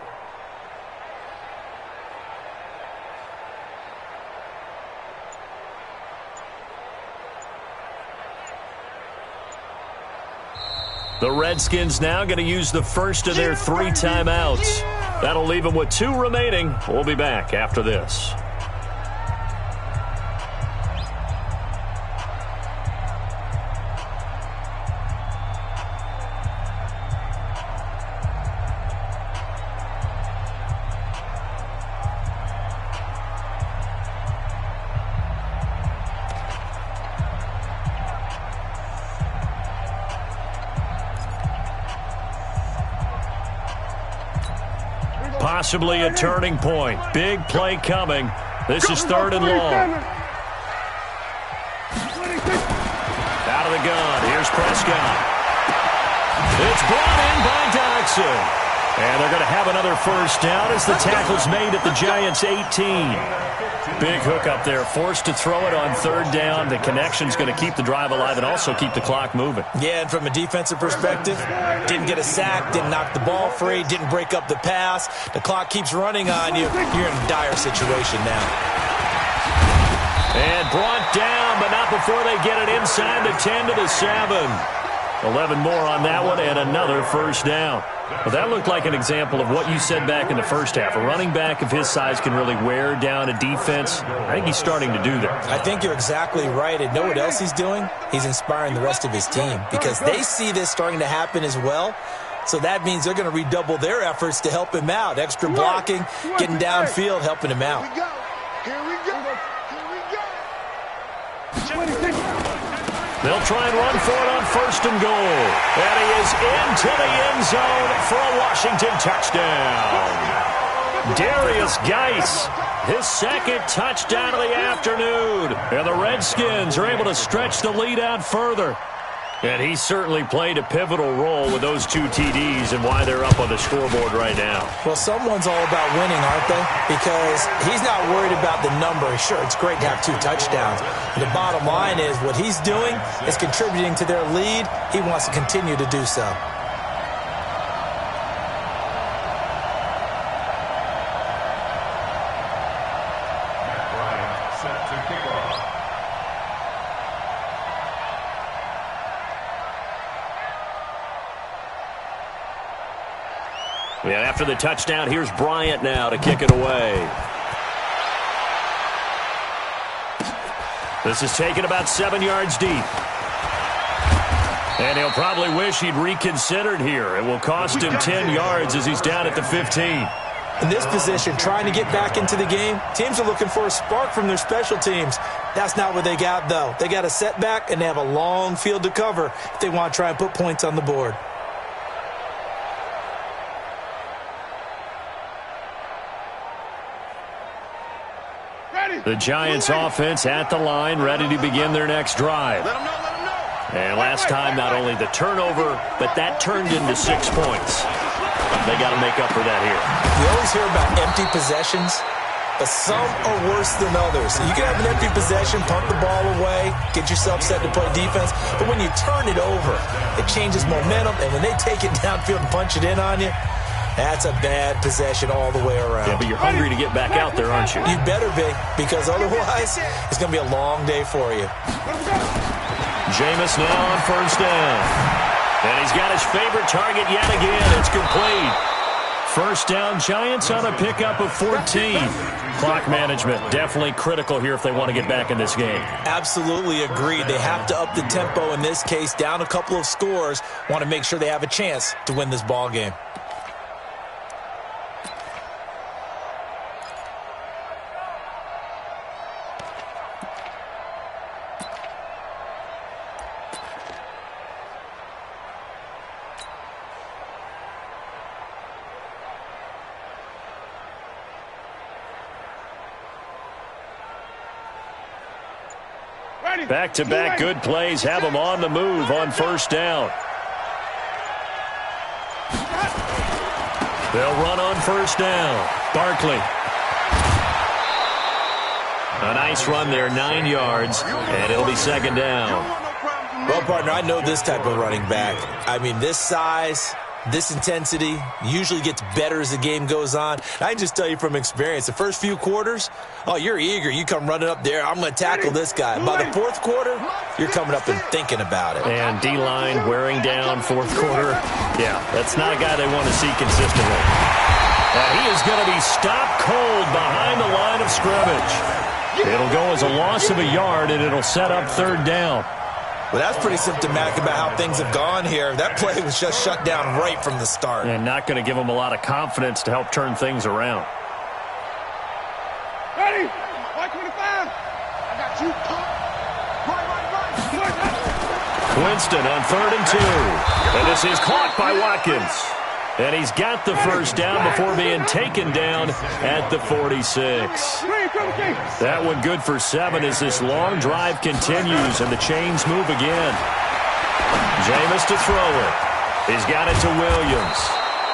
A: The Redskins now going to use the first of their 3 timeouts. That'll leave them with 2 remaining. We'll be back after this. Possibly a turning point. Big play coming. This is 3rd and long. Out of the gun. Here's Prescott. It's brought in by Dodson. And they're going to have another first down as the tackle's made at the Giants' 18. Big hook up there. Forced to throw it on 3rd down. The connection's going to keep the drive alive and also keep the clock moving.
B: Yeah, and from a defensive perspective, didn't get a sack, didn't knock the ball free, didn't break up the pass. The clock keeps running on you. You're in a dire situation now.
A: And brought down, but not before they get it inside the 10 to the 7. 11 more on that one and another first down. Well, that looked like an example of what you said back in the first half. A running back of his size can really wear down a defense. I think he's starting to do that.
B: I think you're exactly right. And know what else he's doing? He's inspiring the rest of his team because they see this starting to happen as well. So that means they're going to redouble their efforts to help him out. Extra blocking, getting downfield, helping him out.
C: Here we go.
A: They'll try and run for it on 1st and goal. And he is into the end zone for a Washington touchdown. Darius Geis, his 2nd touchdown of the afternoon. And the Redskins are able to stretch the lead out further. And he certainly played a pivotal role with those 2 TDs and why they're up on the scoreboard right now.
B: Well, someone's all about winning, aren't they? Because he's not worried about the number. Sure, it's great to have 2 touchdowns. But the bottom line is what he's doing is contributing to their lead. He wants to continue to do so.
A: And after the touchdown, here's Bryant now to kick it away. This is taken about 7 yards deep. And he'll probably wish he'd reconsidered here. It will cost him 10 yards as he's down at the 15.
B: In this position, trying to get back into the game, teams are looking for a spark from their special teams. That's not what they got, though. They got a setback, and they have a long field to cover if they want to try and put points on the board.
A: The Giants offense at the line, ready to begin their next drive. And last time, not only the turnover, but that turned into 6 points. They got to make up for that here.
B: We always hear about empty possessions, but some are worse than others. You can have an empty possession, pump the ball away, get yourself set to play defense, but when you turn it over, it changes momentum, and when they take it downfield and punch it in on you, that's a bad possession all the way around.
A: Yeah, but you're hungry to get back out there, aren't you?
B: You better be, because otherwise, it's going to be a long day for you.
A: Jameis now on first down. And he's got his favorite target yet again. It's complete. First down, Giants on a pickup of 14. Clock management definitely critical here if they want to get back in this game.
B: Absolutely agreed. They have to up the tempo in this case, down a couple of scores. Want to make sure they have a chance to win this ball game.
A: Back-to-back good plays have them on the move on first down. They'll run on first down. Barkley. A nice run there, 9 yards, and it'll be second down.
B: Well, partner, I know this type of running back. I mean, this size, this intensity usually gets better as the game goes on. I can just tell you from experience, the first few quarters, oh, you're eager. You come running up there, I'm going to tackle this guy. By the fourth quarter, you're coming up and thinking about it.
A: And D-line wearing down fourth quarter. Yeah, that's not a guy they want to see consistently. And he is going to be stopped cold behind the line of scrimmage. It'll go as a loss of a yard, and it'll set up third down.
B: Well, that's pretty symptomatic about how things have gone here. That play was just shut down right from the start.
A: And not going to give them a lot of confidence to help turn things around.
C: Ready? White 25. I got you. Right.
A: Winston on 3rd and 2. And this is caught by Watkins. And he's got the first down before being taken down at the 46. That one good for 7 as this long drive continues and the chains move again. Jameis to throw it. He's got it to Williams.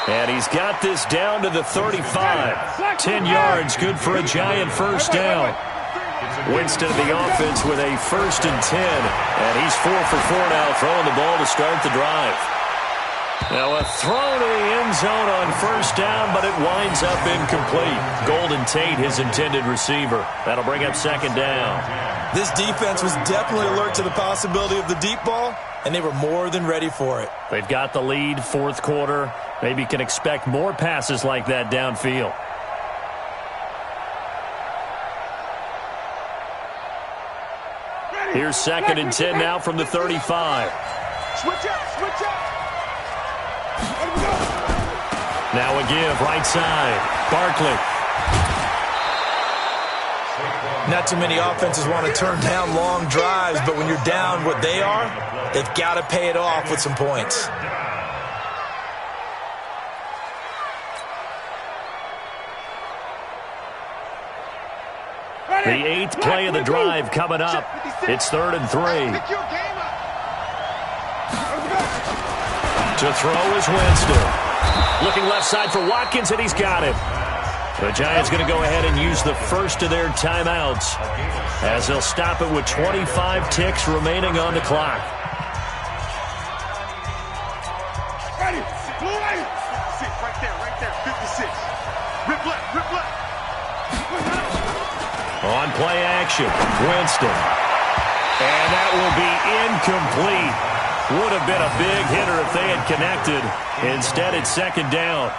A: And he's got this down to the 35. 10 yards, good for a Giant first down. Winston of the offense with a 1st and 10. And he's 4 for 4 now, throwing the ball to start the drive. Now a throw to the end zone on first down, but it winds up incomplete. Golden Tate, his intended receiver. That'll bring up second down.
B: This defense was definitely alert to the possibility of the deep ball, and they were more than ready for it.
A: They've got the lead, fourth quarter. Maybe can expect more passes like that downfield. Here's 2nd and 10 now from the 35.
C: Switch up.
A: Now a give, right side. Barkley.
B: Not too many offenses want to turn down long drives, but when you're down what they are, they've got to pay it off with some points.
A: The 8th play of the drive coming up. It's 3rd and 3. To throw is Winston. Looking left side for Watkins, and he's got it. The Giants going to go ahead and use the first of their timeouts as they'll stop it with 25 ticks remaining on the clock.
C: Ready. Sit right there. 56. Rip left.
A: On play action, Winston. And that will be incomplete. Would have been a big hitter if they had connected. Instead, it's second down.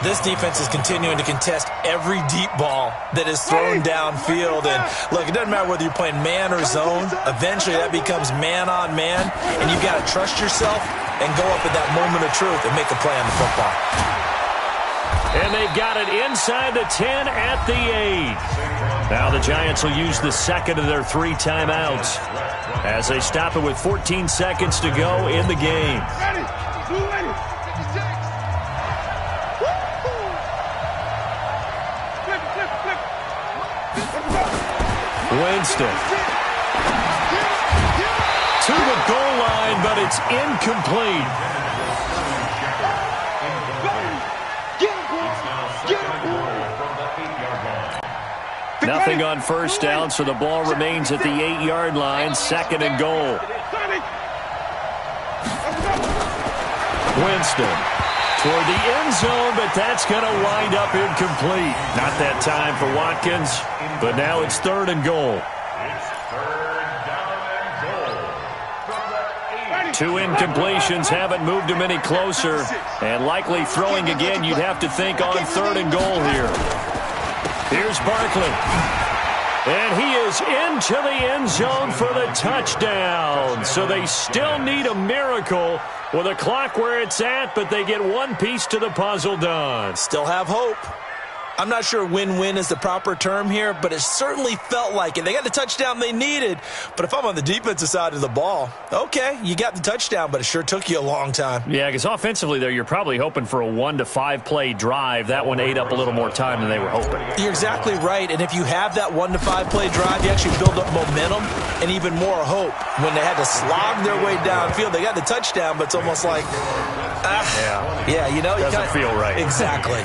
B: This defense is continuing to contest every deep ball that is thrown downfield. And, look, it doesn't matter whether you're playing man or zone. Eventually, that becomes man-on-man, and you've got to trust yourself and go up at that moment of truth and make a play on the football.
A: And they've got it inside the 10 at the 8. Now the Giants will use the second of their 3 timeouts as they stop it with 14 seconds to go in the game. Winston to the goal line, but it's incomplete. Nothing on first down, so the ball remains at the 8-yard line, 2nd and goal. Winston toward the end zone, but that's going to wind up incomplete. Not that time for Watkins, but now it's 3rd and goal.
D: It's 3rd down and goal from the 8.
A: 2 incompletions haven't moved him any closer, and likely throwing again, you'd have to think on 3rd and goal here. Here's Barkley. And he is into the end zone for the touchdown. So they still need a miracle with a clock where it's at, but they get one piece to the puzzle done.
B: Still have hope. I'm not sure win-win is the proper term here, but it certainly felt like it. They got the touchdown they needed, but if I'm on the defensive side of the ball, okay, you got the touchdown, but it sure took you a long time.
A: Yeah, because offensively there, you're probably hoping for a 1 to 5 play drive. That one ate up a little more time than they were hoping.
B: You're exactly right, and if you have that 1 to 5 play drive, you actually build up momentum and even more hope. When they had to slog their way downfield, they got the touchdown, but it's almost like, yeah, you know,
A: doesn't feel right.
B: Exactly.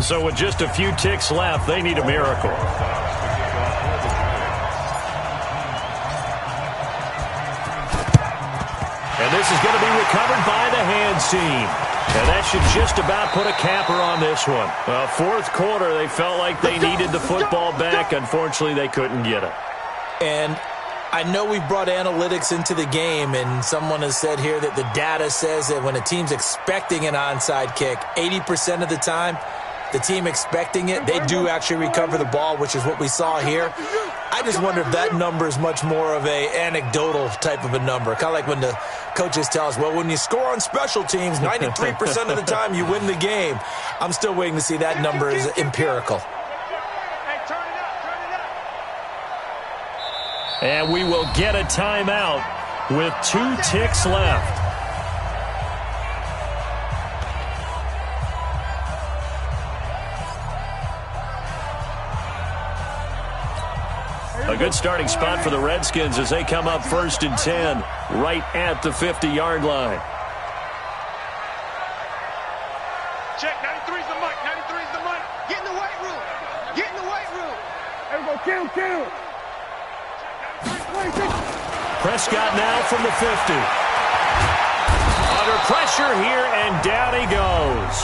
A: So with just a few ticks left, they need a miracle. And this is going to be recovered by the hands team. And that should just about put a capper on this one. Well, 4th quarter, they felt like they needed the football back. Unfortunately, they couldn't get it.
B: And I know we've brought analytics into the game, and someone has said here that the data says that when a team's expecting an onside kick, 80% of the time, the team expecting it, they do actually recover the ball, which is what we saw here. I just wonder if that number is much more of a anecdotal type of a number. Kind of like when the coaches tell us, well, when you score on special teams, 93% of the time you win the game. I'm still waiting to see that number is empirical.
A: And we will get a timeout with 2 ticks left. A good starting spot for the Redskins as they come up 1st and 10, right at the 50-yard line.
C: Check, 93's the mic, 93's the mic. Get in the weight room. Get in the weight room. Everybody, kill.
A: Prescott now from the 50. Under pressure here, and down he goes.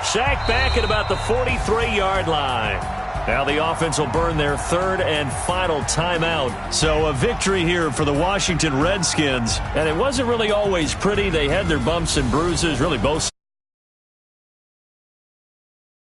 A: Sacked back at about the 43-yard line. Now the offense will burn their 3rd and final timeout. So a victory here for the Washington Redskins. And it wasn't really always pretty. They had their bumps and bruises, really both